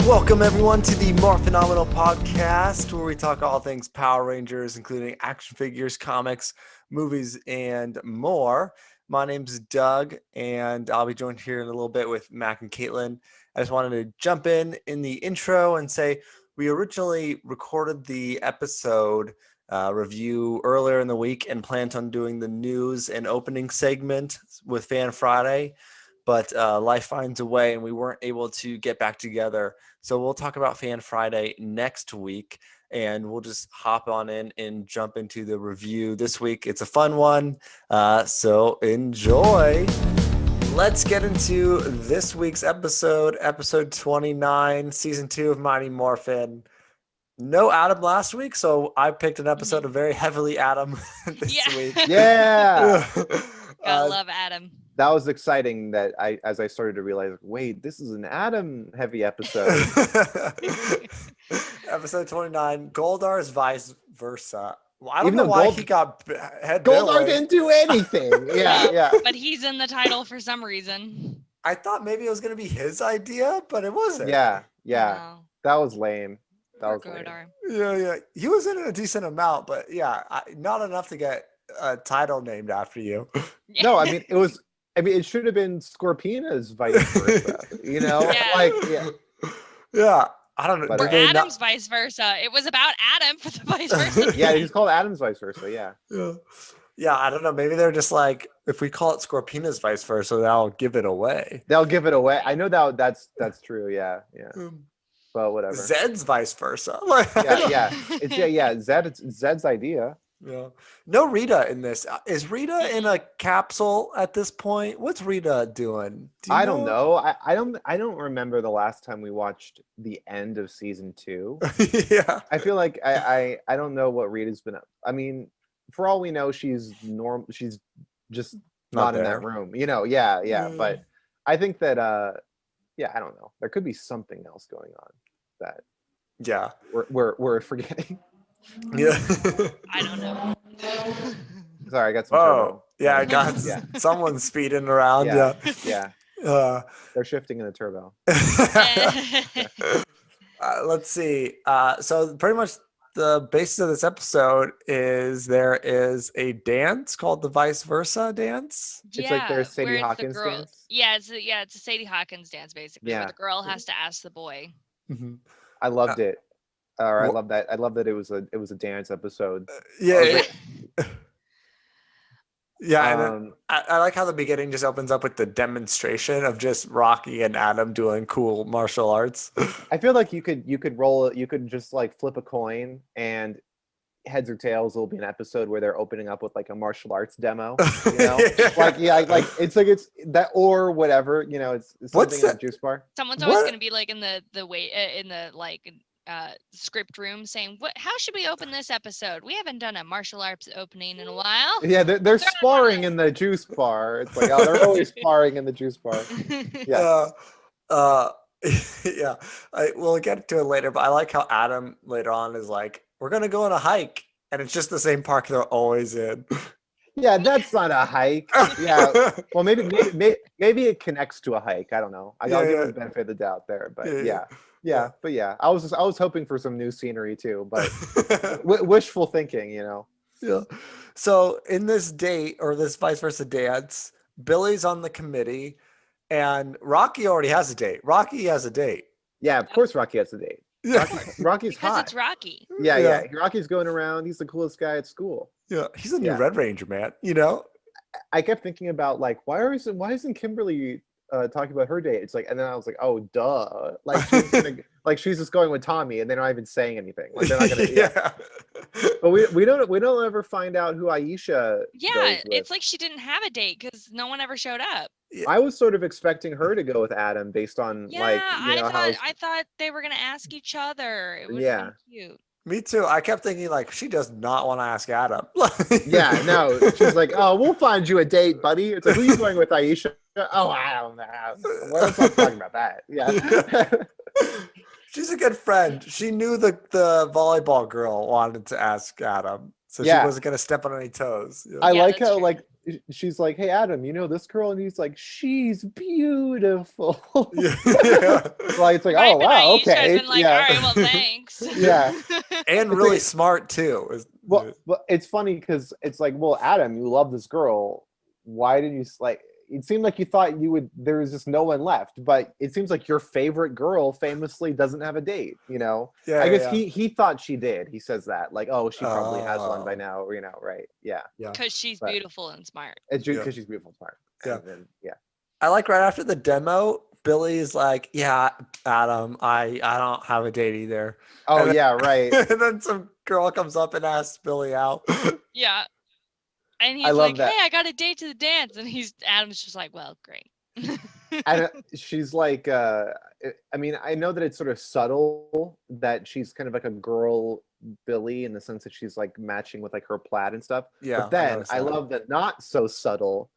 Welcome everyone to the More Phenomenal podcast, where we talk all things Power Rangers, including action figures, comics, movies, and more. My name's Doug, and I'll be joined here in a little bit with Mac and Caitlin. I just wanted to jump in the intro and say we originally recorded the episode review earlier in the week and planned on doing the news and opening segment with Fan Friday. But life finds a way, and we weren't able to get back together. So we'll talk about Fan Friday next week, and we'll just hop on in and jump into the review this week. It's a fun one, so enjoy. Let's get into this week's episode 29, season 2 of Mighty Morphin. No Adam last week, so I picked an episode of very heavily Adam this week. Yeah. Gotta love Adam. That was exciting that as I started to realize, wait, this is an Adam heavy episode. Episode 29, Goldars Vice Versa. Well, I don't know why he got head Goldar didn't do anything. Yeah. But he's in the title for some reason. I thought maybe it was going to be his idea, but it wasn't. Yeah. No. That was lame. Poor Goldar. Yeah. He was in a decent amount, but not enough to get a title named after you. No, I mean, it should have been Scorpina's Vice Versa, Yeah, I don't know. Or Adam's Vice Versa. It was about Adam for the Vice Versa. Yeah, he's called Adam's Vice Versa, Yeah, I don't know. Maybe they're just like, if we call it Scorpina's Vice Versa, that'll give it away. I know that's true, yeah. But whatever. Zed's Vice Versa. It's Zed's idea. Yeah. No Rita in this. Is Rita in a capsule at this point? What's Rita doing? I don't know. I don't remember the last time we watched the end of season 2. Yeah. I feel like I don't know what Rita's been up. I mean, for all we know, she's just not in that room. But I think that I don't know. There could be something else going on that we're forgetting. Yeah. I don't know. Sorry, I got some turbo. Yeah, I got someone speeding around. Yeah. They're shifting in the turbo. Let's see. So pretty much the basis of this episode is there is a dance called the Vice Versa dance. It's like their Sadie Hawkins dance. Yeah, it's a Sadie Hawkins dance basically, where the girl has to ask the boy. Mm-hmm. I loved it. I love that. I love that it was a dance episode. Yeah. And I like how the beginning just opens up with the demonstration of just Rocky and Adam doing cool martial arts. I feel like you could just like flip a coin and heads or tails will be an episode where they're opening up with like a martial arts demo. It's that or whatever. It's something in the juice bar. Someone's always going to be like in the script room saying, how should we open this episode? We haven't done a martial arts opening in a while. Yeah, they're sparring in the juice bar. It's like, they're always sparring in the juice bar. We'll get to it later, but I like how Adam later on is like, we're gonna go on a hike, and it's just the same park they're always in. Yeah, that's not a hike. Yeah, well, maybe it connects to a hike. I don't know. I'll give it the benefit of the doubt there, but but I was hoping for some new scenery too, but wishful thinking, Yeah. So in this date or this Vice Versa dance, Billy's on the committee, and Rocky already has a date. Rocky has a date. Yeah, of course Rocky has a date. Rocky's because hot. It's Rocky. Yeah. Rocky's going around. He's the coolest guy at school. Yeah, he's a new Red Ranger, man. I kept thinking about like why isn't Kimberly talking about her date? It's like, and then I was like, oh duh, like she's just going with Tommy, and they're not even saying anything. Like they're not gonna. But we don't ever find out who Aisha. It's like she didn't have a date because no one ever showed up. I was sort of expecting her to go with Adam based on I thought they were gonna ask each other. It was so cute. Me too. I kept thinking like she does not want to ask Adam. No, she's like, oh, we'll find you a date, buddy. It's like, who are you going with, Aisha? Oh, I don't know. Let's not talking about that. Yeah. She's a good friend. She knew the volleyball girl wanted to ask Adam, so she wasn't gonna step on any toes. I like how like she's like, hey Adam, you know this girl? And he's like, she's beautiful. Yeah. Like it's like, Right, oh but wow, Aisha had okay. been like, all right, well, thanks. Yeah. And It's really like- smart too. Well, but it's funny because it's like, well, Adam, you love this girl. Why didn't you like? It seemed like you thought you would. There was just no one left, but it seems like your favorite girl famously doesn't have a date. You know, Yeah, I guess yeah. he thought she did. He says that like, oh, she probably has one by Oh. now. You know, right? Yeah, Because she's But- beautiful and smart. it's Yeah. because she's beautiful, and smart. Yeah. And then, yeah. I like right after the demo, Billy is like, "Yeah, Adam, I don't have a date either." Oh And then- yeah, right. And then some girl comes up and asks Billy out. Yeah. And he's love like, that. hey, I got a date to the dance. And Adam's just like, well, great. And she's like, I mean, I know that it's sort of subtle that she's kind of like a girl Billy in the sense that she's like matching with like her plaid and stuff. Yeah, But then noticed I that. love the not so subtle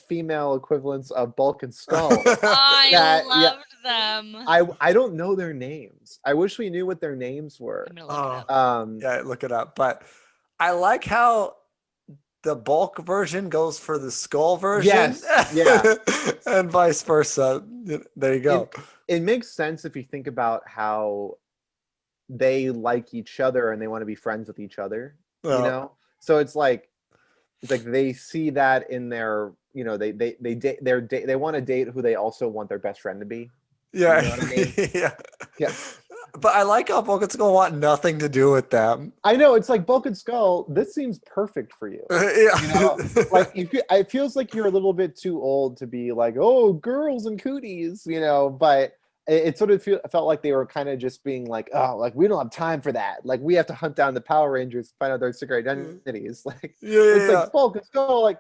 female equivalents of Bulk and Skull. I Yeah, loved them. I don't know their names. I wish we knew what their names were. I'm going to look it up. Yeah, look it up. But I like how the Bulk version goes for the Skull version. Yes, yeah. And vice versa. There you go. It makes sense if you think about how they like each other and they want to be friends with each other. You Well, know, so it's like they see that in their, you know, they want to date who they also want their best friend to be. Yeah. You know what I mean? Yeah. Yeah. But I like how Bulk and Skull want nothing to do with them. I know, it's like Bulk and Skull. This seems perfect for you. Yeah. You know, like it feels like you're a little bit too old to be like, oh, girls and cooties, you know. But it sort of felt like they were kind of just being like, oh, like we don't have time for that. Like we have to hunt down the Power Rangers, find out their secret identities. Like it's like Bulk and Skull, like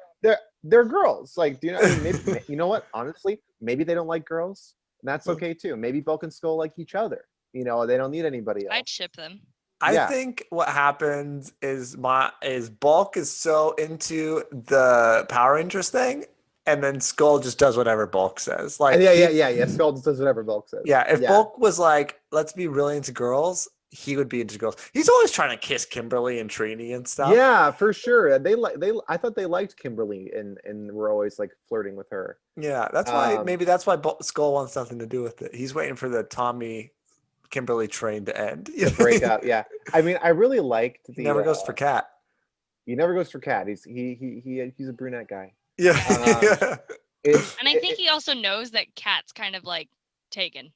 they're girls. Like, do you know? I mean, maybe you know what? Honestly, maybe they don't like girls. And that's okay too. Maybe Bulk and Skull like each other. You know, they don't need anybody else. I'd ship them. I think what happens is Bulk is so into the Power Rangers thing, and then Skull just does whatever Bulk says. Like yeah. Skull just does whatever Bulk says. Yeah, if Bulk was like, let's be really into girls, he would be into girls. He's always trying to kiss Kimberly and Trini and stuff. Yeah, for sure. I thought they liked Kimberly and were always like flirting with her. Yeah, that's why maybe that's why Skull wants nothing to do with it. He's waiting for the Tommy Kimberly train to end. The breakup, yeah. I mean, I really liked the. He never goes for Cat. He never goes for Cat. He's a brunette guy. Yeah. And I think he also knows that Cat's kind of like taken.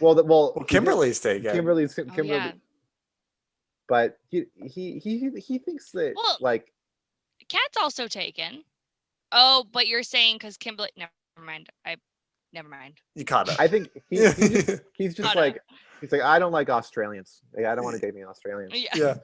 Well, Kimberly's taken. Kimberly. Yeah. But he thinks that like Cat's also taken. Oh, but you're saying because Kimberly. Never mind. You caught up. I think he's just Caught like up. he's like, I don't like Australians. Like, I don't want to date any Australians. Yeah.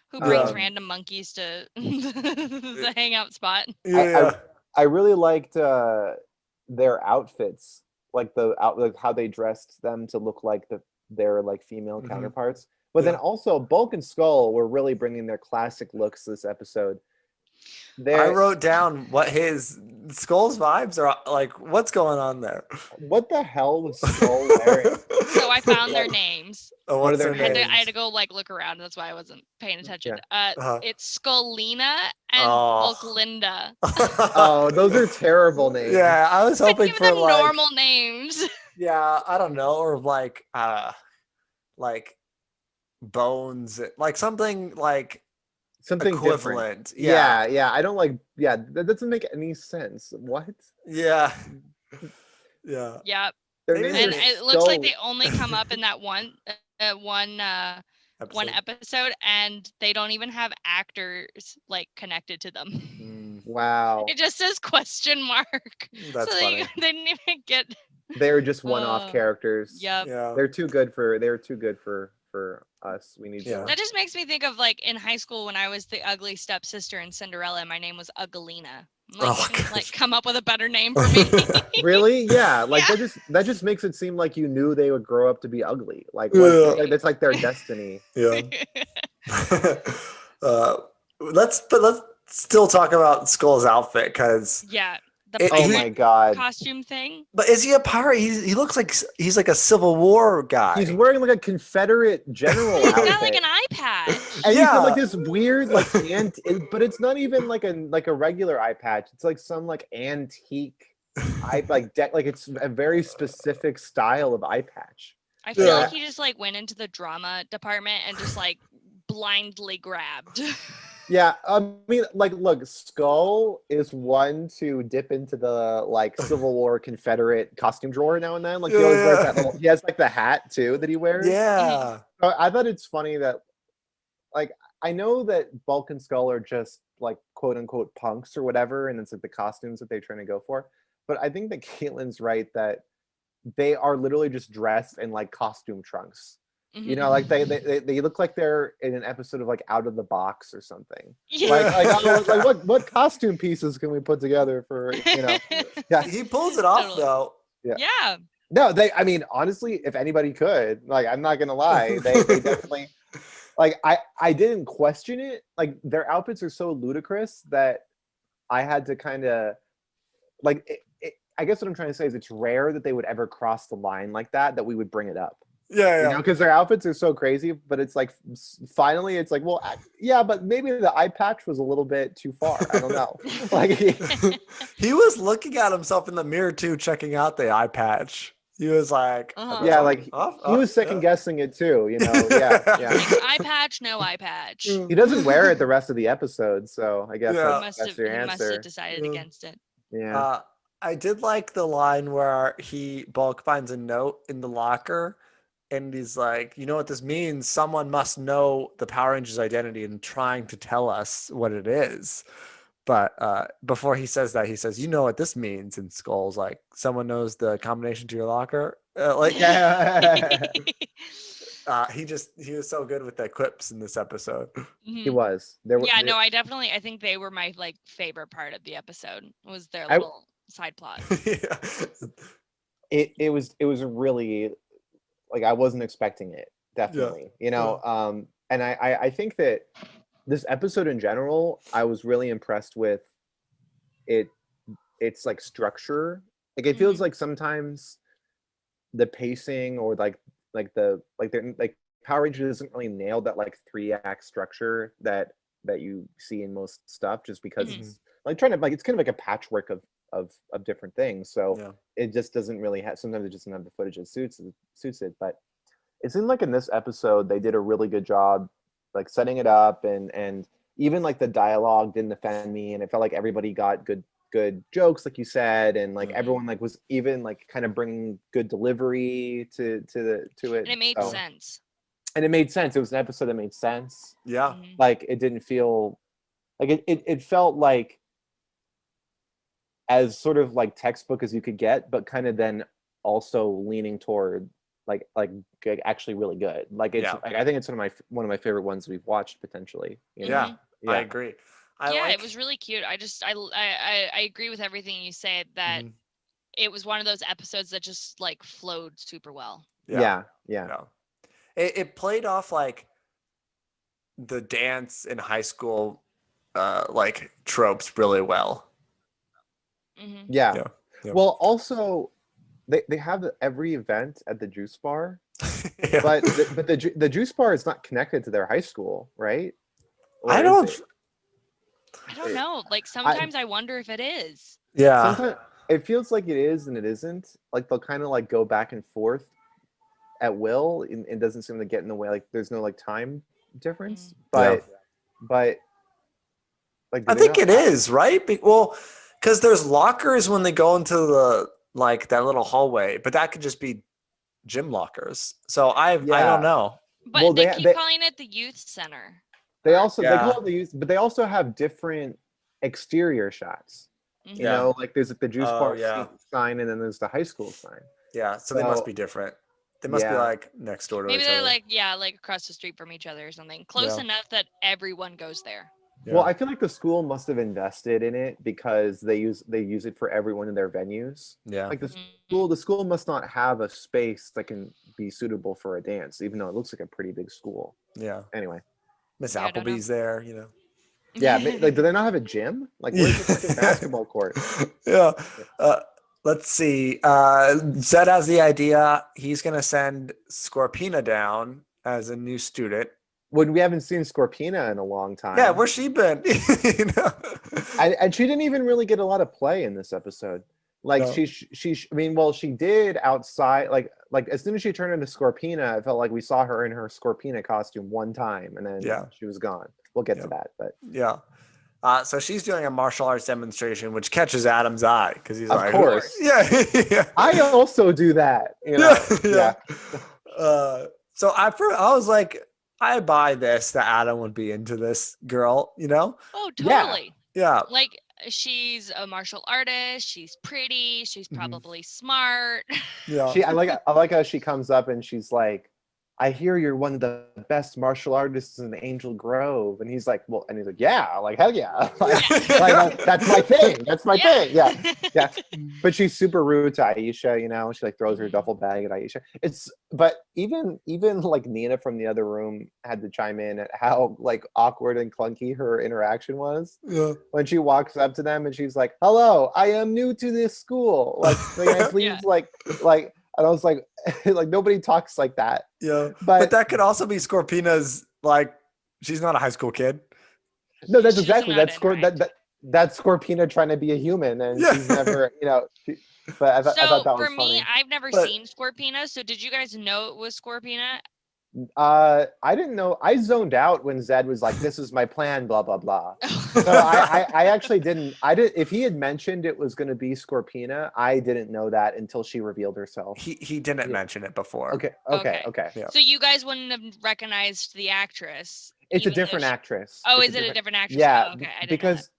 Who brings Um, random monkeys to the hangout spot? Yeah. I really liked their outfits, like like how they dressed them to look like their like female Mhm. counterparts. But then also Bulk and Skull were really bringing their classic looks this episode. I wrote down what his Skull's vibes are like. What's going on there? What the hell was Skull wearing? So I found their names. Oh, What are what's their their I names? had to go like look around. That's why I wasn't paying attention. Uh-huh. It's Skullina and Oh. Bulklinda. Oh, those are terrible names. Yeah, I was I hoping give for them like normal names. yeah, I don't know, or like bones, like something like Something different. equivalent. Yeah. I don't like. Yeah, that doesn't make any sense. What? Yeah. Yeah. Yep. Their Maybe names And are it looks like so- they only come up in that one episode, and they don't even have actors like connected to them. Mm, Wow. It just says question mark. that's so funny. they didn't even get. They're just one-off characters. Yep. Yeah. They're too good for us. We need Yeah. more. That just makes me think of like in high school when I was the ugly stepsister in Cinderella. And my name was Uggalina. I'm like, Oh, can you, like gosh. come up with a better name for me. Really? Yeah. Like Yeah. that just makes it seem like you knew they would grow up to be ugly. Like, Yeah. that's like their destiny. Yeah. Let's still talk about Skull's outfit because Yeah, The Oh my pirate god. costume thing. But is he a pirate? He looks like he's like a Civil War guy. He's wearing like a Confederate general He's outfit. got like an eye patch. And he's got like Yeah. this weird like but it's not even like a regular eye patch. It's like some like antique eye like it's a very specific style of eye patch. I feel Yeah. like he just like went into the drama department and just like blindly grabbed. Yeah, I mean, like, look, Skull is one to dip into the like Civil War Confederate costume drawer now and then. Like, he always wears that little. He has like the hat too that he wears. Yeah. So I thought it's funny that, like, I know that Bulk and Skull are just like quote unquote punks or whatever, and it's like the costumes that they're trying to go for. But I think that Caitlin's right that they are literally just dressed in like costume trunks. You know, like they look like they're in an episode of like Out of the Box or something. Yeah. Like what costume pieces can we put together for, you know? Yeah. He pulls it off Totally. though. Yeah. No, I mean, honestly, if anybody could, like, I'm not gonna lie, they definitely, like, I didn't question it. Like, their outfits are so ludicrous that I had to kind of, like, I guess what I'm trying to say is it's rare that they would ever cross the line like that we would bring it up. Yeah, You know, because their outfits are so crazy, but it's like finally it's like, well, yeah, but maybe the eye patch was a little bit too far. I don't know. Like he was looking at himself in the mirror too, checking out the eye patch. He was like, yeah, like he was second guessing it too, you know. Yeah. Eye patch, no eye patch. He doesn't wear it the rest of the episode, so I guess that's your He must answer. have decided against it. Yeah. I did like the line where Bulk finds a note in the locker. And he's like, you know what this means? Someone must know the Power Rangers' identity and trying to tell us what it is. But before he says that, he says, you know what this means? And Skull's like, someone knows the combination to your locker? He was so good with the quips in this episode. He was. I think they were my like favorite part of the episode was their little side plot. Yeah. It was really, like, I wasn't expecting it, definitely. You know, and I think that this episode in general, I was really impressed with it's like structure. Like, it feels like sometimes the pacing or like Power Rangers doesn't really nail that like 3-act structure that you see in most stuff, just because it's like it's kind of like a patchwork of different things. So it just doesn't really have, sometimes it just doesn't have the footage that suits it. But it seemed like in this episode they did a really good job like setting it up, and even like the dialogue didn't offend me, and it felt like everybody got good jokes, like you said, and like everyone like was even like kind of bringing good delivery to it. And it made sense. And it made sense. It was an episode that made sense. Yeah. Like, it didn't feel like it felt like as sort of like textbook as you could get, but kind of then also leaning toward like actually really good. Like, it's like, I think it's one of my favorite ones we've watched potentially. You know? Yeah, I agree. It was really cute. I agree with everything you said, that it was one of those episodes that just like flowed super well. Yeah. It played off like the dance in high school like tropes really well. Yeah. Well, also they have every event at the juice bar, but the juice bar is not connected to their high school, right? Or I don't know. Like, sometimes I wonder if it is. Yeah. Sometimes it feels like it is and it isn't. Like, they'll kind of like go back and forth at will, and it doesn't seem to get in the way. Like, there's no like time difference, but like, I think it is, right? Well, because there's lockers when they go into the like that little hallway, but that could just be gym lockers. So I don't know. But they keep calling it the youth center. They also they call it the youth, but they also have different exterior shots. You know, like there's like the juice bar sign, and then there's the high school sign. Yeah, so they must be different. They must be like next door to each other. Maybe they're like across the street from each other or something. Close enough that everyone goes there. Yeah. Well, I feel like the school must have invested in it because they use it for everyone in their venues. Yeah. Like the school must not have a space that can be suitable for a dance, even though it looks like a pretty big school. Yeah. Anyway. Miss Applebee's there, you know. Yeah, like, do they not have a gym? Like, where's the freaking basketball court? Yeah. Let's see. Zed has the idea. He's gonna send Scorpina down as a new student. When we haven't seen Scorpina in a long time. Yeah, where's she been? You know? And she didn't even really get a lot of play in this episode. Like No. I mean, well, she did outside. Like as soon as she turned into Scorpina, I felt like we saw her in her Scorpina costume one time, and then she was gone. We'll get to that, but yeah. So she's doing a martial arts demonstration, which catches Adam's eye because he's like, of course, yeah. I also do that. You know, yeah. So I was like, I buy this that Adam would be into this girl, you know? Oh, totally. Yeah. Like, she's a martial artist. She's pretty. She's probably smart. Yeah. I like how she comes up and she's like, I hear you're one of the best martial artists in Angel Grove. And he's like, well, and he's like, yeah, like, hell yeah. Like, that's my thing. That's my thing. Yeah. But she's super rude to Aisha, you know, she like throws her duffel bag at Aisha. But even like Nina from the other room had to chime in at how like awkward and clunky her interaction was. Yeah. When she walks up to them and she's like, hello, I am new to this school. Like, please, like, and I was like, like nobody talks like that. Yeah. But that could also be Scorpina's, like, she's not a high school kid. No, that's exactly that's Scorpina trying to be a human, and she's never, you know. But I thought that was funny. For me, I've never seen Scorpina. So did you guys know it was Scorpina? I didn't know. I zoned out when Zed was like, "This is my plan," blah blah blah. So I actually didn't. If he had mentioned it was going to be Scorpina, I didn't know that until she revealed herself. He didn't mention it before. Okay. Yeah. So you guys wouldn't have recognized the actress. It's a different actress. Oh, is it a different actress? Yeah. Oh, okay. I didn't because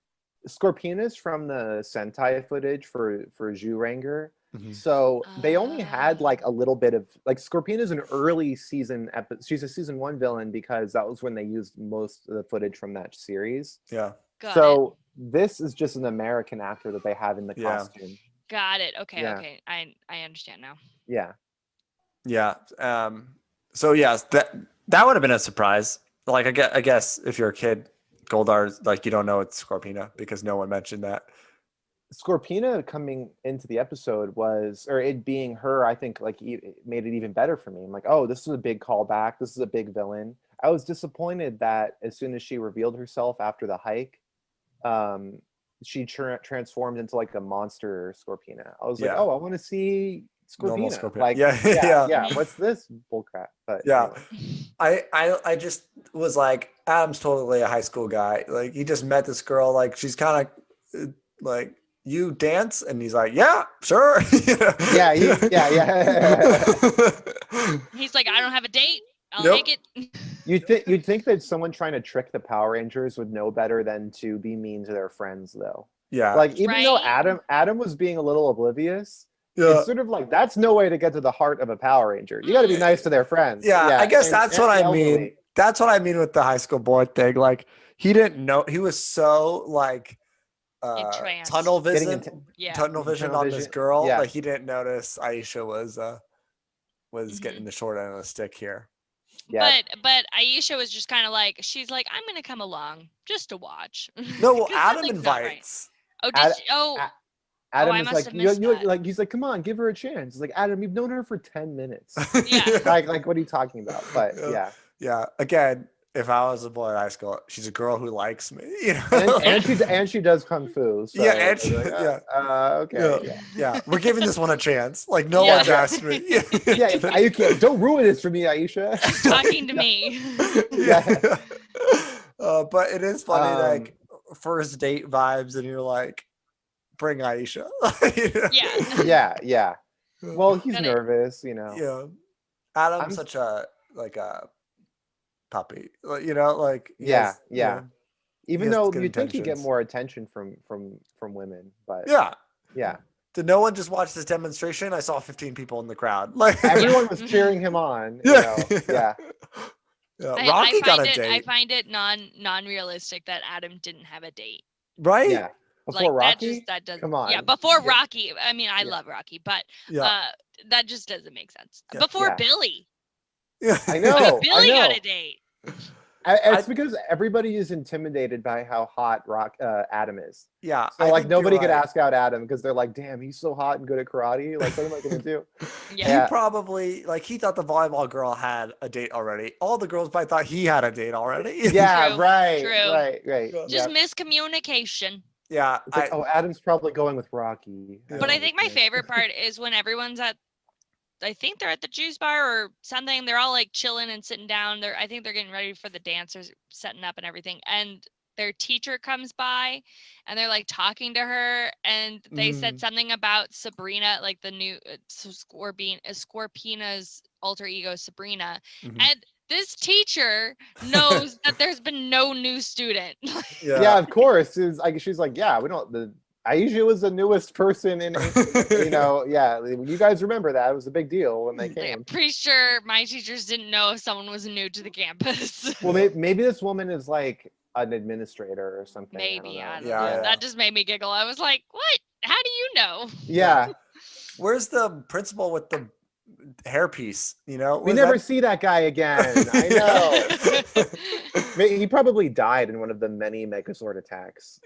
Scorpina's from the Sentai footage for Zhuranger. So they only had like a little bit of like Scorpina's an early season she's a season 1 villain because that was when they used most of the footage from that series. Yeah. So this is just an American actor that they have in the costume. Got it. Okay. Okay. I understand now. Yeah. Yeah. So yes, that would have been a surprise. Like I guess if you're a kid, Goldar, like you don't know it's Scorpina because no one mentioned that. Scorpina coming into the episode or it being her, I think like it made it even better for me. I'm like, oh, this is a big callback. This is a big villain. I was disappointed that as soon as she revealed herself after the hike, she transformed into like a monster Scorpina. I was like, oh, I want to see Scorpina. Like, yeah. What's this bullcrap? But anyway. I just was like, Adam's totally a high school guy. Like he just met this girl. Like she's kind of like, you dance, and he's like, yeah, sure. Yeah. He's like, I don't have a date. I'll make it. You'd think that someone trying to trick the Power Rangers would know better than to be mean to their friends, though. Yeah. Like even though Adam was being a little oblivious, it's sort of like that's no way to get to the heart of a Power Ranger. You got to be nice to their friends. Yeah, I guess that's what I mean. That's what I mean with the high school boy thing. Like he didn't know. He was so like tunnel vision on this girl. Like he didn't notice Aisha was getting the short end of the stick here. Yeah. But Aisha was just kind of like, she's like, I'm gonna come along just to watch. No, well, Adam invites. Adam is like, he's like, come on, give her a chance. He's like, Adam, you've known her for 10 minutes. Yeah. like what are you talking about? But yeah. Again, if I was a boy in high school, she's a girl who likes me, you know. and she does kung fu. So okay. Yeah. We're giving this one a chance. Like no one's asked me. You can't. Don't ruin this for me, Aisha. She's talking to me. But it is funny, like first date vibes, and you're like, bring Aisha. Yeah. Well, he's nervous, you know. Yeah. Adam's such a puppy, you know, like even though you think you get more attention from women, but yeah. Did no one just watch this demonstration? I saw 15 people in the crowd. Like everyone was cheering him on. You know? Rocky got a date. I find it non-realistic that Adam didn't have a date. Right? Yeah. Before Rocky? That doesn't. Come on. Yeah, before Rocky. I mean, I love Rocky, but that just doesn't make sense. Before Billy. Yeah, I know. Billy got a date. It's because everybody is intimidated by how hot Adam is. Yeah. So like nobody could ask out Adam because they're like, damn, he's so hot and good at karate. Like, what am I gonna do? Yeah. He probably he thought the volleyball girl had a date already. All the girls probably thought he had a date already. Yeah, True, right, true. right. Just miscommunication. Yeah. It's like, Adam's probably going with Rocky. But I think my favorite part is when everyone's I think they're at the juice bar or something. They're all like chilling and sitting down. I think they're getting ready for the dancers setting up and everything. And their teacher comes by and they're like talking to her. And they said something about Sabrina, like the new Scorpina's alter ego, Sabrina. And this teacher knows that there's been no new student. Yeah, of course. She's like, yeah, we don't. Aisha was the newest person in, you guys remember that. It was a big deal when they came. I'm pretty sure my teachers didn't know if someone was new to the campus. Well, maybe this woman is like an administrator or something. Maybe. I don't know. Yeah. That just made me giggle. I was like, what? How do you know? Yeah. Where's the principal with the hairpiece? We never see that guy again. I know. He probably died in one of the many Megazord attacks.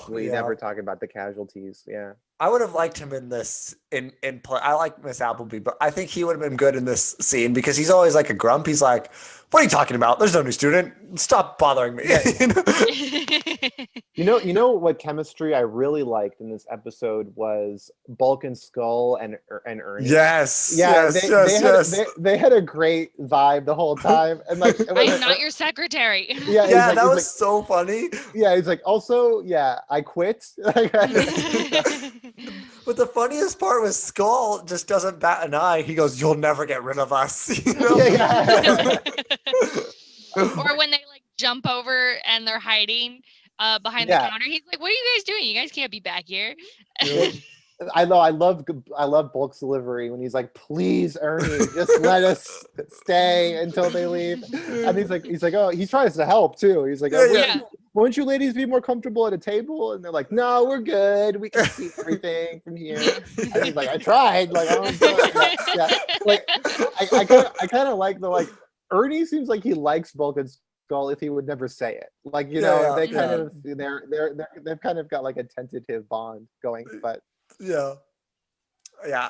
We never talk about the casualties. Yeah. I would have liked him in this in play. I like Miss Appleby, but I think he would have been good in this scene because he's always like a grump. He's like, "What are you talking about? There's no new student. Stop bothering me." You know what chemistry I really liked in this episode was Bulk and Skull and Ernie. Yes. Yeah, yes. They had a great vibe the whole time, and like I'm not your secretary. Yeah, that was so funny. Yeah, he's like, also, I quit. But the funniest part was Skull just doesn't bat an eye. He goes, "You'll never get rid of us." Yeah. Or when they like jump over and they're hiding behind the counter, he's like, "What are you guys doing? You guys can't be back here." I love Bulk's delivery when he's like, "Please, Ernie, just let us stay until they leave." And he's like, "Oh," he tries to help too. He's like, "Won't you ladies be more comfortable at a table?" And they're like, "No, we're good. We can see everything from here." And he's like, "I tried." Like, like I kind of like Ernie seems like he likes Bulk and Skull if he would never say it. Like, they've kind of got like a tentative bond going, but. Yeah,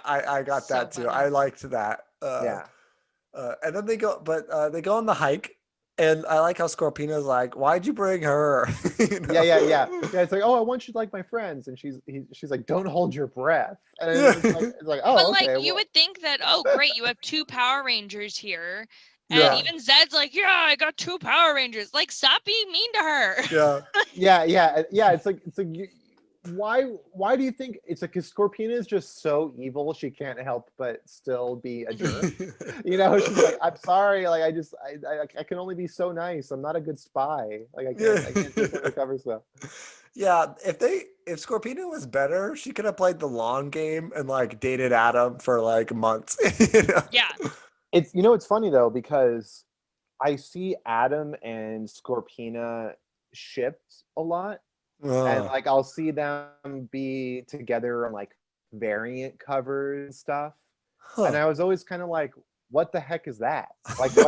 I got So that too. funny. I liked that. And then they go on the hike, and I like how Scorpina's like, "Why'd you bring her?" Yeah. It's like, "Oh, I want you to like my friends," and she's like, "Don't hold your breath." And it's like, "Oh, But okay." like you would think that, oh great, you have 2 Power Rangers here. And even Zed's like, "Yeah, I got 2 Power Rangers." Like, stop being mean to her. Yeah. It's like why do you think it's like, 'cause Scorpina is just so evil she can't help but still be a jerk. She's like, "I'm sorry, like I can only be so nice. I'm not a good spy. Like I can't do undercover stuff." Yeah, if Scorpina was better, she could have played the long game and like dated Adam for like months. Yeah. It's funny though, because I see Adam and Scorpina shipped a lot. And like I'll see them be together on like variant covers and stuff. And I was always kind of like, what the heck is that? Like, did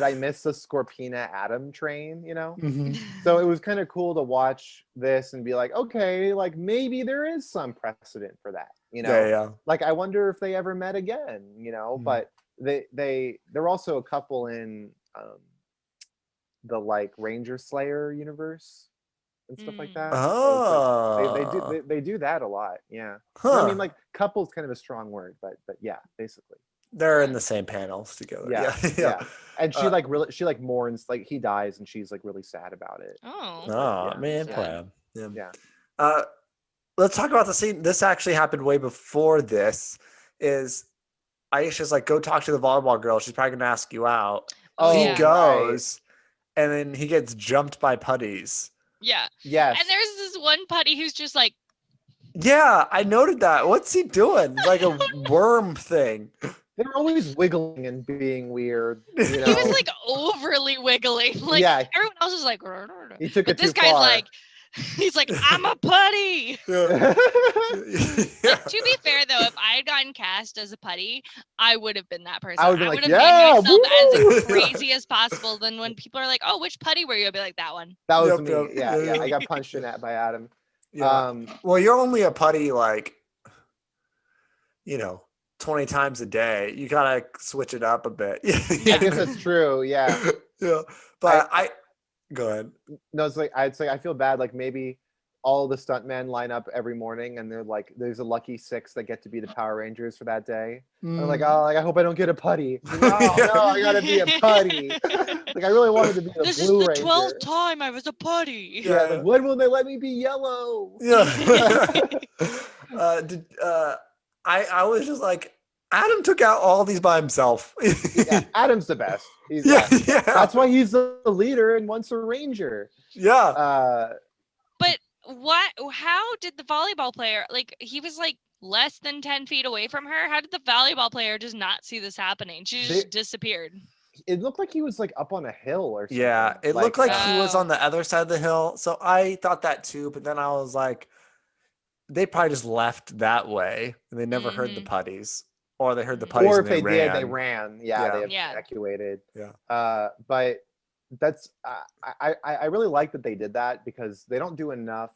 I miss the Scorpina Adam train, So it was kind of cool to watch this and be like, okay, like maybe there is some precedent for that, Yeah. Like I wonder if they ever met again, but they're also a couple in the like Ranger Slayer universe and stuff like that. So it's like, they do that a lot. Yeah. I mean, like couple's kind of a strong word, but yeah, basically. They're in the same panels together. Yeah. And she like mourns, like he dies and she's like really sad about it. Man. Yeah. Let's talk about the scene. This actually happened way before this. Is Aisha's like, "Go talk to the volleyball girl. She's probably gonna ask you out." He goes, and then he gets jumped by putties. Yeah. Yes. And there's this one putty who's just like, yeah, I noted that. What's he doing? Like a worm thing. They're always wiggling and being weird. He was like overly wiggling. Like everyone else is like, he took it this too guy's far. like, He's like, I'm a putty. Yeah. Like, to be fair though, if I had gotten cast as a putty, I would have been that person. I would've been I like, would have made myself woo! as crazy as possible. Then when people are like, "Oh, which putty were you?" I'll be like, "That one." That was Yep, me. yep. Yeah, Yeah, yeah. yeah. I got punched in that by Adam. Yeah. Well, you're only a putty like, 20 times a day. You gotta switch it up a bit. I guess that's true. Yeah. Yeah. But I go ahead. No, it's like I'd say I feel bad. Like maybe all the stuntmen line up every morning, and they're like, "There's a lucky 6 that get to be the Power Rangers for that day." And I'm like, "Oh, like, I hope I don't get a putty." No, I gotta be a putty. Like I really wanted to be the This Blue is the Ranger. 12th time I was a putty. Yeah, like when will they let me be yellow? Yeah. I was just like, Adam took out all these by himself. Yeah, Adam's the best. He's yeah. That's why he's the leader and once a ranger. Yeah. But what? How did the volleyball player, like, he was like less than 10 feet away from her? How did the volleyball player just not see this happening? She just disappeared. It looked like he was like up on a hill or something. Yeah, it looked like he was on the other side of the hill. So I thought that too, but then I was like, they probably just left that way and they never heard the putties. Or they heard the putties. Or and if they ran. did, they ran. Yeah, they evacuated. Yeah. But that's I really like that they did that because they don't do enough.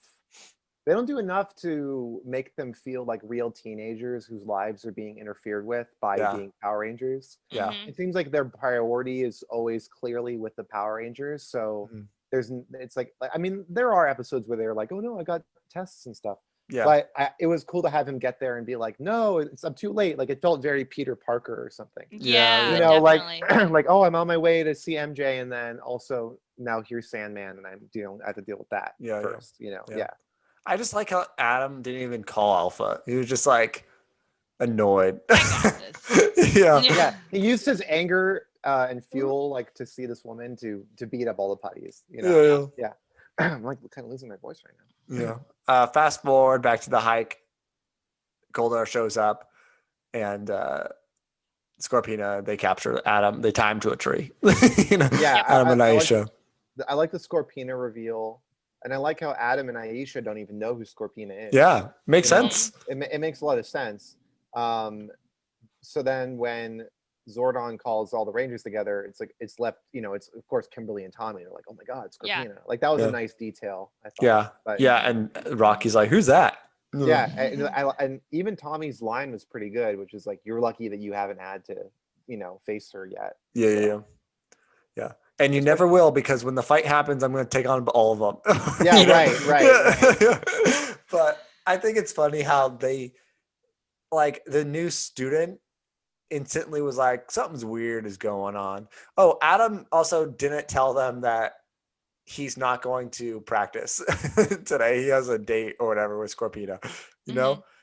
They don't do enough to make them feel like real teenagers whose lives are being interfered with by being Power Rangers. Yeah. It seems like their priority is always clearly with the Power Rangers. So it's like, I mean, there are episodes where they're like, "Oh no, I got tests and stuff." Yeah. But it was cool to have him get there and be like, "No, I'm too late." Like it felt very Peter Parker or something. Yeah, you know, definitely. like, "Oh, I'm on my way to see MJ, and then also now here's Sandman, and I have to deal with that first." You know, yeah. I just like how Adam didn't even call Alpha. He was just like annoyed. Yeah. He used his anger and fuel like to see this woman to beat up all the putties. You know, yeah. I'm like kind of losing my voice right now. Yeah. Fast forward back to the hike. Goldar shows up, and Scorpina, they capture Adam. They tie him to a tree. Yeah. Adam and Aisha. I like the Scorpina reveal. And I like how Adam and Aisha don't even know who Scorpina is. Yeah, makes sense. It makes a lot of sense. So then when Zordon calls all the Rangers together, it's like it's left, it's of course Kimberly and Tommy. They're like, "Oh my God, Scorpina!" Yeah. Like that was a nice detail, I thought. Yeah, but, and Rocky's like, "Who's that?" Yeah, and even Tommy's line was pretty good, which is like, "You're lucky that you haven't had to, face her yet." Yeah. And you never will, because when the fight happens, I'm going to take on all of them. Yeah, right. But I think it's funny how they, like, the new student instantly was like, something's weird is going on. Oh, Adam also didn't tell them that he's not going to practice today. He has a date or whatever with Scorpina,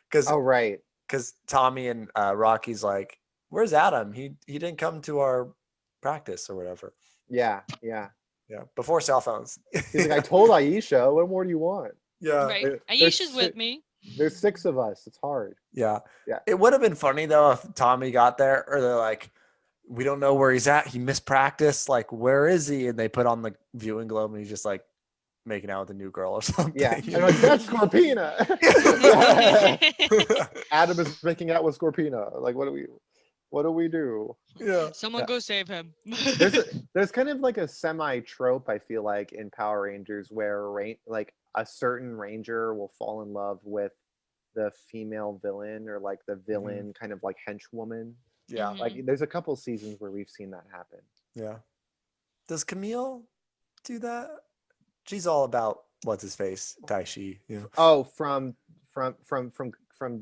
because Tommy and Rocky's like, "Where's Adam? He didn't come to our practice or whatever." Yeah. Before cell phones. He's like, "I told Aisha. What more do you want?" Yeah. Right. Aisha's with me. There's 6 of us. It's hard. Yeah. It would have been funny though if Tommy got there, or they're like, "We don't know where he's at. He missed practice. Like, where is he?" And they put on the viewing globe, and he's just like making out with a new girl or something. Yeah. And like, "That's Scorpina." Adam is making out with Scorpina. Like, what do we do? Yeah. Someone go save him. There's kind of like a semi-trope, I feel like, in Power Rangers where like a certain ranger will fall in love with the female villain, or like the villain kind of like henchwoman. Yeah. Like there's a couple seasons where we've seen that happen. Yeah. Does Camille do that? She's all about what's his face, Daishi. Oh, from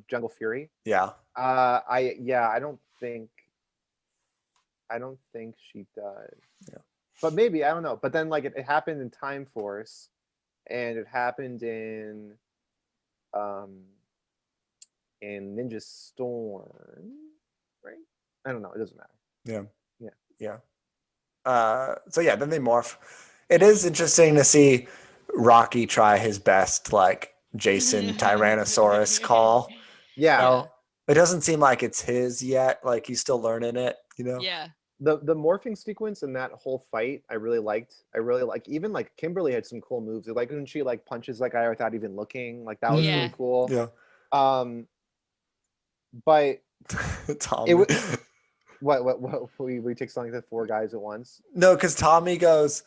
Jungle Fury. Yeah. I don't think she does. Yeah. But maybe, I don't know. But then like it happened in Time Force, and it happened in Ninja Storm, right? I don't know. It doesn't matter. Yeah. So yeah, then they morph. It is interesting to see Rocky try his best, like Jason Tyrannosaurus call. Yeah. It doesn't seem like it's his yet. Like he's still learning it, Yeah. the morphing sequence in that whole fight, I really liked. Even like Kimberly had some cool moves. Like when she like punches that guy without even looking, like that was Yeah. really cool. Yeah. But Tommy. it was what we take something to 4 guys at once. No, because Tommy goes,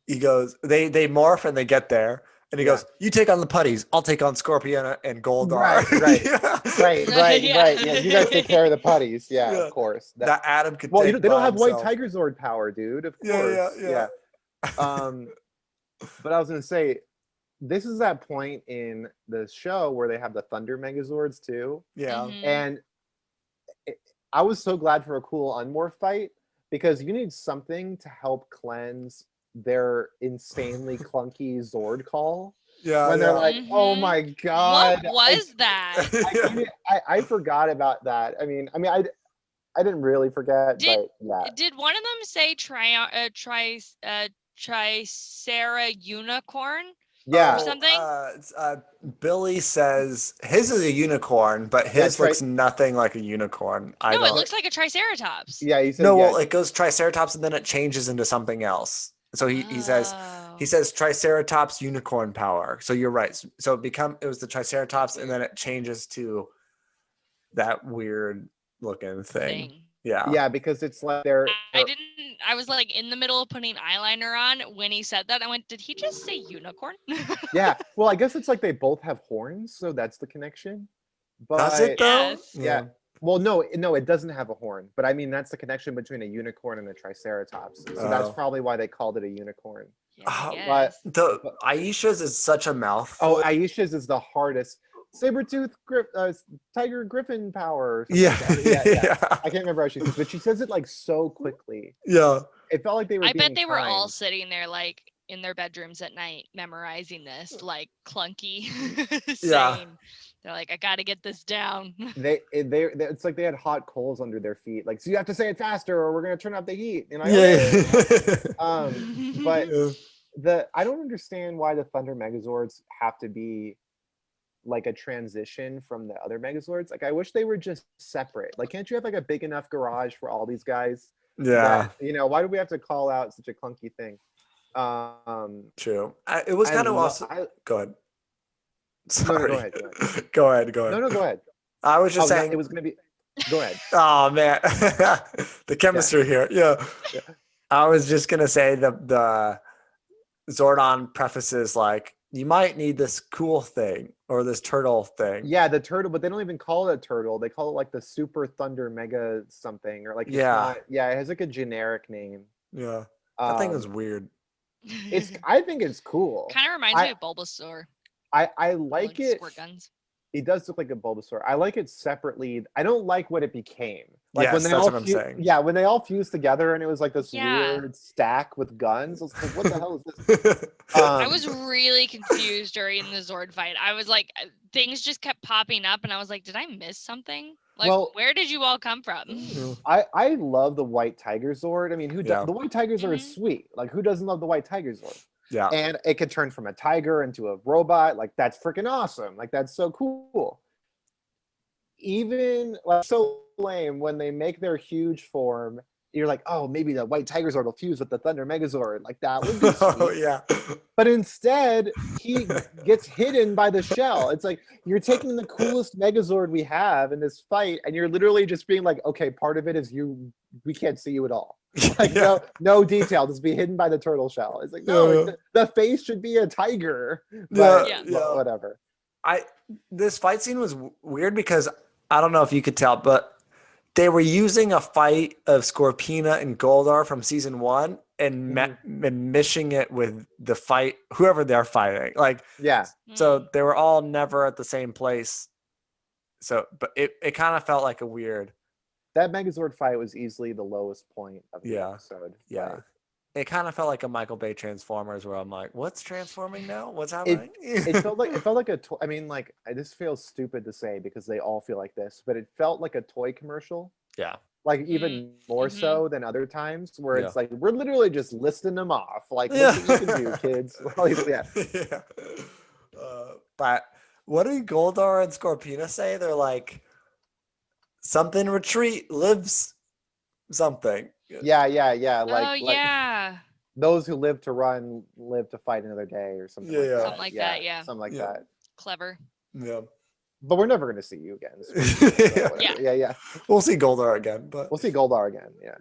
they morph and they get there. And he goes, you take on the putties. I'll take on Scorpiona and Goldar. Right. Yeah. Right. Yeah. Yeah, you guys take care of the putties. Yeah, Yeah. of course. That Adam could well, take they don't by have White himself. Tiger Zord power, dude. Of course. Yeah. But I was gonna say, this is that point in the show where they have the Thunder Megazords too. Yeah. Mhm. And I was so glad for a cool Unmorph fight, because you need something to help cleanse their insanely clunky Zord call. Yeah. When they're like, oh Mhm. my god. What was that? I forgot about that. I mean, I didn't really forget, but yeah. Did one of them say Tricera unicorn? Yeah. Or something? Billy says his is a unicorn, but his looks nothing like a unicorn. No, it looks like a Triceratops. Yeah, he says, no. Well, it goes Triceratops and then it changes into something else. So he says Oh. Triceratops unicorn power. So you're right. So it was the Triceratops and then it changes to that weird looking thing. Yeah, because it's like I was like in the middle of putting eyeliner on when he said that. I went, did he just say unicorn? Yeah. Well, I guess it's like they both have horns, so that's the connection. But does it though? Yes. Yeah. Well, no, it doesn't have a horn. But I mean, that's the connection between a unicorn and a Triceratops. So that's probably why they called it a unicorn. Yeah, The Aisha's is such a mouthful. Oh, Aisha's is the hardest. Sabertooth Tiger Griffin power. Yeah. Yeah. I can't remember how she says, but she says it like so quickly. Yeah. It felt like they were. I bet they were all sitting there like in their bedrooms at night memorizing this like clunky saying. They're like, I gotta get this down. It's like they had hot coals under their feet. Like, so you have to say it faster, or we're gonna turn up the heat. And but I don't understand why the Thunder Megazords have to be like a transition from the other Megazords. Like, I wish they were just separate. Like, can't you have like a big enough garage for all these guys? Yeah. That, why do we have to call out such a clunky thing? True. It was kind of awesome. Go ahead. Sorry. No, go ahead. No, go ahead. I was just saying it was gonna be. Go ahead. Oh man, the chemistry here. Yeah. I was just gonna say the Zordon prefaces like, you might need this cool thing or this turtle thing. Yeah, the turtle, but they don't even call it a turtle. They call it like the Super Thunder Mega something, or like it has like a generic name. Yeah, that thing is weird. I think it's cool. Kind of reminds me of Bulbasaur. I like it. Squirt guns. It does look like a Bulbasaur. I like it separately. I don't like what it became. Like when I'm saying. Yeah, when they all fused together and it was like this weird stack with guns. I was like, what the hell is this? I was really confused during the Zord fight. I was like, things just kept popping up and I was like, did I miss something? Like, where did you all come from? I love the White Tiger Zord. I mean, the White Tiger Zord is sweet. Like, who doesn't love the White Tiger Zord? Yeah. And it could turn from a tiger into a robot. Like, that's freaking awesome. Like, that's so cool. Even like so lame when they make their huge form, you're like, oh, maybe the White Tiger Zord will fuse with the Thunder Megazord. Like, that would be sweet. Oh yeah. But instead, he gets hidden by the shell. It's like, you're taking the coolest Megazord we have in this fight, and you're literally just being like, okay, part of it is we can't see you at all. Like, no detail, just be hidden by the turtle shell. It's like, no, the face should be a tiger. But whatever. This fight scene was weird because I don't know if you could tell, but they were using a fight of Scorpina and Goldar from season 1 and mishing it with the fight, whoever they're fighting. Like, so they were all never at the same place. So, but it kind of felt like a weird. That Megazord fight was easily the lowest point of the episode. Yeah. Right? It kind of felt like a Michael Bay Transformers where I'm like, what's transforming now? What's happening? It felt like a toy. I mean, like, this feels stupid to say because they all feel like this, but it felt like a toy commercial. Yeah. Like, even more so than other times where it's like, we're literally just listing them off. Like, look what you can do, kids. But what do Goldar and Scorpina say? They're like, something retreat lives something. Yeah. Oh Like yeah, those who live to run live to fight another day, or something like Yeah. something that. like Yeah, that. Yeah, something like Yeah. that. clever. Yeah. But we're never gonna see you again. So whatever. Yeah. Yeah. We'll see Goldar again, but We'll see Goldar again. Yeah.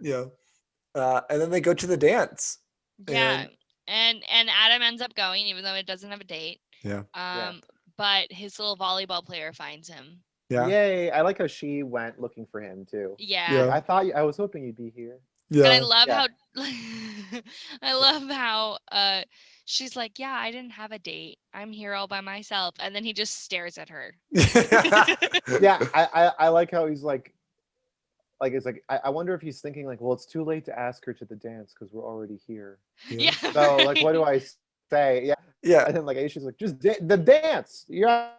yeah. And then they go to the dance. Yeah, And and Adam ends up going, even though it doesn't have a date. yeah. But his little volleyball player finds him. Yeah. Yay! I like how she went looking for him too. Yeah. I was hoping you'd be here. And I Yeah. love Yeah. how I love how she's like, yeah, I didn't have a date. I'm here all by myself. And then he just stares at her. Yeah, I like how he's like it's like I wonder if he's thinking like, well, it's too late to ask her to the dance because we're already here. Yeah. So like, what do I say? Yeah. Yeah. And then like Aisha's like, just the dance. Yeah.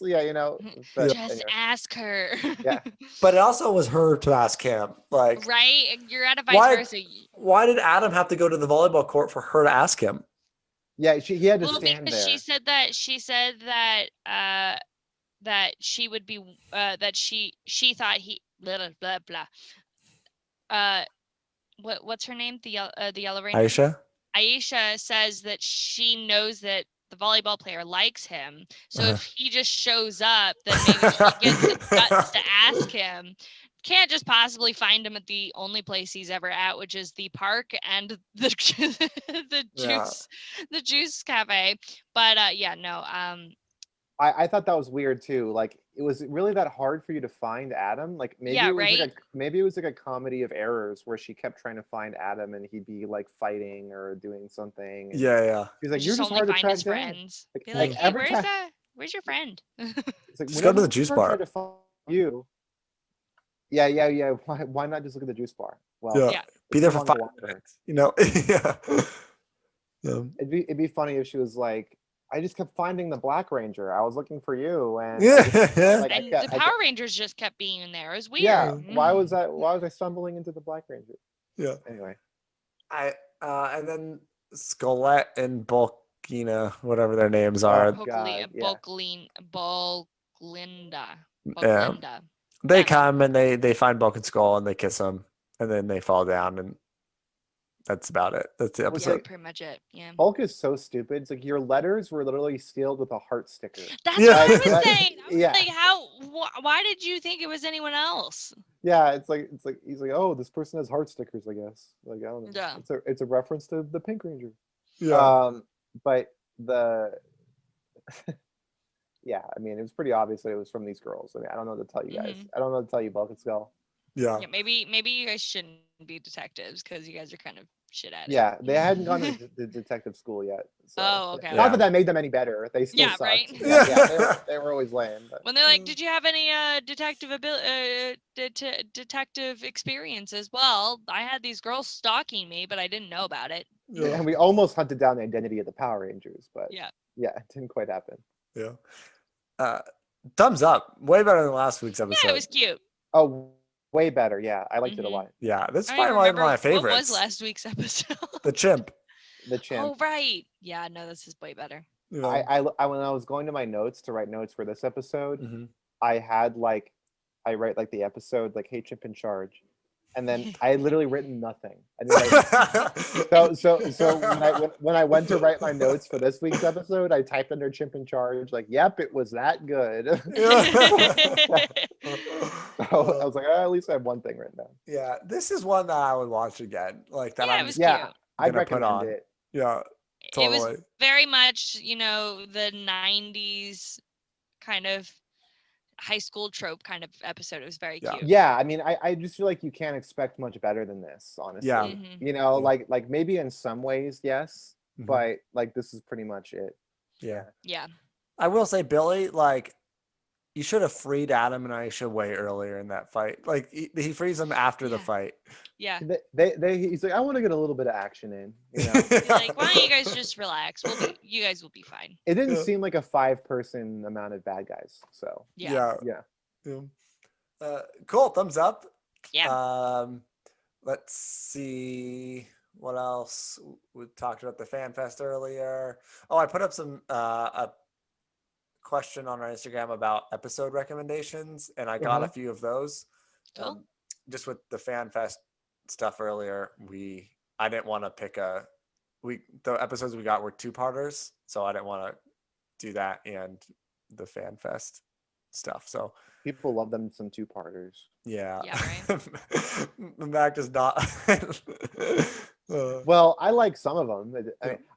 Yeah. But Just anyway. ask her. Yeah. But it also was her to ask him. Like, Right? You're at a vice Why- versa. why did Adam have to go to the volleyball court for her to ask him? Yeah, he had to Well, stand because there. she said that she would be that she thought he blah blah blah. What's her name? The Yellow Ranger. Aisha? Aisha says that she knows that the volleyball player likes him. So if he just shows up, then maybe she gets the guts to ask him. Can't just possibly find him at the only place he's ever at, which is the park and the the juice cafe. But I thought that was weird too. Like, it was really that hard for you to find Adam? Like maybe Yeah, it was right? like a comedy of errors where she kept trying to find Adam and he'd be like fighting or doing something. And Yeah. he's like, Just you're just only hard to find track his down. friends. Like, Be like, like hey, every time, where's your friend? it's like Just go to the whenever juice I bar. try to find you. Yeah. Why not just look at the juice bar? Well, Yeah. Yeah. Be there too for long to 5 walk for her. minutes. You know? Yeah. It'd be funny if she was like, I just kept finding the Black Ranger. I was looking for you, and Yeah. like, And the Power Rangers just kept being in there. It was weird. yeah. Why was I stumbling into the Black Ranger? Yeah. Anyway, And then Scolette and Bulkina, whatever their names are, God, yeah. Bulklinda. they Yeah. come and they find Bulk and Skull and they kiss him and then they fall down and that's about it. That's the Yeah, episode. pretty much it. Yeah. Hulk is so stupid. It's like your letters were literally sealed with a heart sticker. That's Yeah. what I was Like, saying. I was yeah. like, why did you think it was anyone else? Yeah, it's like he's like, oh, this person has heart stickers, I guess. Like, I don't know. Yeah. It's a reference to the Pink Ranger. Yeah. But the yeah, I mean, it was pretty obvious that it was from these girls. I mean, I don't know what to tell you guys. Mhm. I don't know what to tell you, Bulk and Skull. Yeah. Yeah, maybe you guys shouldn't be detectives because you guys are kind of shit at it. Yeah, they hadn't gone to the detective school yet. So. Oh, okay. Not that that made them any better. They still Yeah, sucked. right? Yeah, they were always lame. But. When they're like, "Did you have any detective experiences?" Well, I had these girls stalking me, but I didn't know about it. Yeah. And we almost hunted down the identity of the Power Rangers, but Yeah. it didn't quite happen. Yeah. Thumbs up. Way better than last week's episode. Yeah, it was cute. Oh, way better. Yeah, I liked it a Mhm. lot. Yeah, this is I don't probably even one of remember my favorites. What was last week's episode? The chimp. The chimp. Oh, right. Yeah, no, this is way better. Yeah. I when I was going to my notes to write notes for this episode, Mhm. I had like, I write like the episode like, "Hey, chimp in charge," and then I had literally written nothing. I didn't write, so when I went to write my notes for this week's episode, I typed under "chimp in charge," like, "Yep, it was that good." So I was like, oh, at least I have one thing written down. Yeah, this is one that I would watch again. Like that. Yeah, it I'm was Yeah, cute. I'd gonna put on. recommend it. Yeah, It totally. was very much, the 90s kind of high school trope kind of episode. It was very Yeah. cute. Yeah, I mean, I just feel like you can't expect much better than this, honestly. Yeah. Mhm. You know, Yeah. like maybe in some ways, yes, Mhm. but like this is pretty much it. Yeah. Yeah. I will say, Billy, like, you should have freed Adam and Aisha way earlier in that fight. Like, he frees them after the Yeah. fight. Yeah. He's like, I want to get a little bit of action in. You know, Be like, why don't you guys just relax? You guys will be fine. it didn't Yeah. seem like a 5-person amount of bad guys. So Yeah. yeah. Cool. Thumbs up. Yeah. Let's see what else. We talked about the fan fest earlier. Oh, I put up some a question on our Instagram about episode recommendations, and I got a few of those. Cool. Just with the fan fest stuff earlier, I didn't want to pick the episodes we got were 2-parters, so I didn't want to do that and the fan fest stuff. So people love them some 2-parters. yeah. Yeah, right. Mac does not. Well, I like some of them.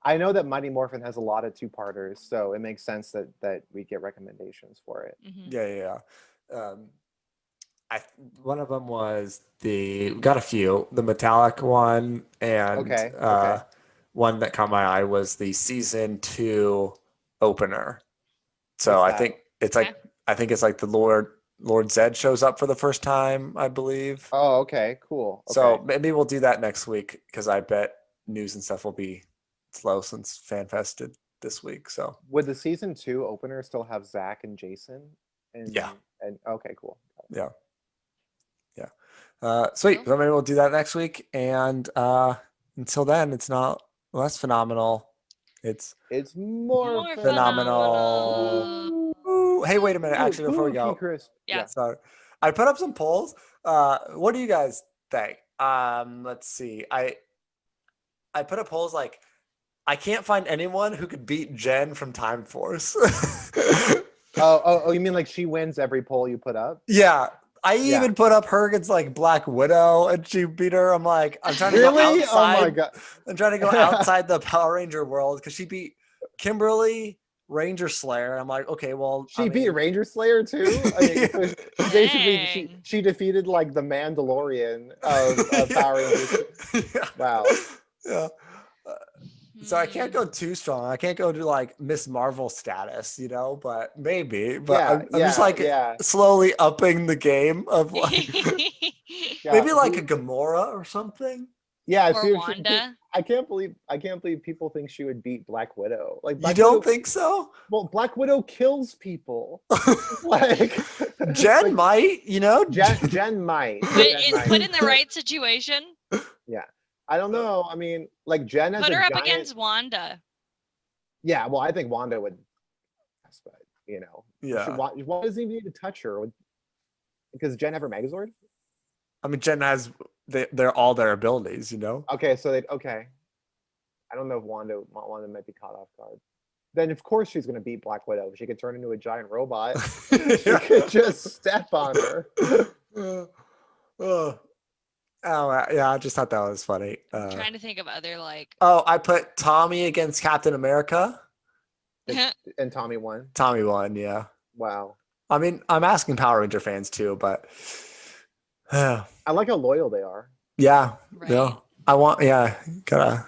I know that Mighty Morphin has a lot of 2-parters, so it makes sense that we get recommendations for it. Mhm. Yeah. One of them was we got a few, the metallic one, and Okay. one that caught my eye was the season 2 opener. So What's I that? think it's Okay. like the Lord Zed shows up for the first time, I believe. Oh, okay, cool. Okay. So maybe we'll do that next week, because I bet news and stuff will be slow since FanFest did this week. So would the season 2 opener still have Zach and Jason? Yeah. And okay, cool. Yeah. Sweet. Cool. So maybe we'll do that next week. And until then, it's not less phenomenal. It's More phenomenal. Ooh. Hey, wait a minute. Actually, before we go, Chris. Yeah. sorry, I put up some polls. What do you guys think? Let's see. I put up polls like, I can't find anyone who could beat Jen from Time Force. Oh, you mean like she wins every poll you put up? Yeah. I Yeah. even put up her against like Black Widow, and she beat her. I'm like, I'm trying to go Really? outside. Oh my god. I'm trying to go outside the Power Ranger world, because she beat Kimberly, Ranger Slayer. I'm like, okay, well, She beat Ranger Slayer too. I mean, so basically, Dang. she defeated like the Mandalorian of Power Rangers. Yeah. Wow. Yeah. So I can't go too strong. I can't go to like Miss Marvel status, but maybe. But I'm just like slowly upping the game of like maybe like a Gamora or something. Yeah, Or seriously, Wanda. I can't believe people think she would beat Black Widow. Like, Black You don't Widow, think so? Well, Black Widow kills people. Like Jen might, Jen might. But Jen is might. put in the right situation. I don't know. I mean, like Jen has Put a her up giant... against Wanda. Yeah, well, I think Wanda would. But Yeah. Why doesn't even need to touch her? Because Jen have her Megazord. I mean, Jen has they're all their abilities, Okay, so okay. I don't know if Wanda might be caught off guard. Then of course she's gonna beat Black Widow. She could turn into a giant robot. She could just step on her. Yeah, I just thought that was funny. I'm trying to think of other like. Oh, I put Tommy against Captain America. And Tommy won. Tommy won, yeah. Wow. I mean, I'm asking Power Ranger fans too, but I like how loyal they are. yeah, Right. yeah. Gotta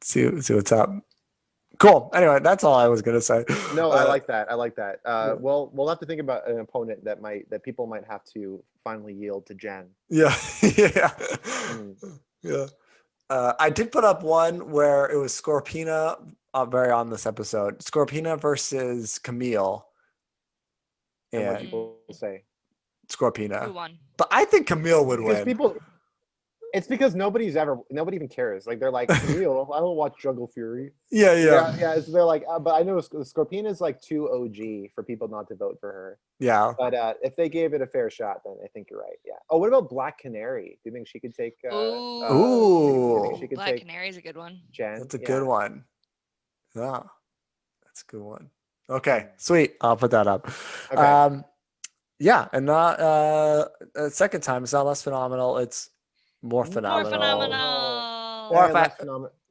see what's up. Cool. Anyway, that's all I was gonna say. No, I like that. Well, we'll have to think about an opponent that people might have to finally yield to Jen. Yeah, yeah. I did put up one where it was Scorpina, very on this episode. Scorpina versus Camille. And what And people say. Scorpina. Who won? But I think Camille would Because win. it's because nobody even cares. Like they're like, Camille, I don't watch Jungle Fury. Yeah. So they're like, but I know Scorpina is like too OG for people not to vote for her. Yeah. But if they gave it a fair shot, then I think you're right. Yeah. Oh, what about Black Canary? Do you think she could take? Ooh. Do you think she could Black take Canary's a good one. Jen? That's a good one. Yeah. That's a good one. Okay, sweet. I'll put that up. Okay. Yeah, and not second time, it's not less phenomenal, it's more phenomenal. More phenomenal. Or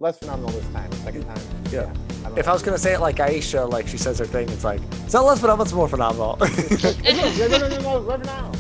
less phenomenal this time. Second time. Yeah. I don't If I was gonna say it like Aisha, like she says her thing, it's like, it's not less phenomenal, it's more phenomenal. know. No, right now.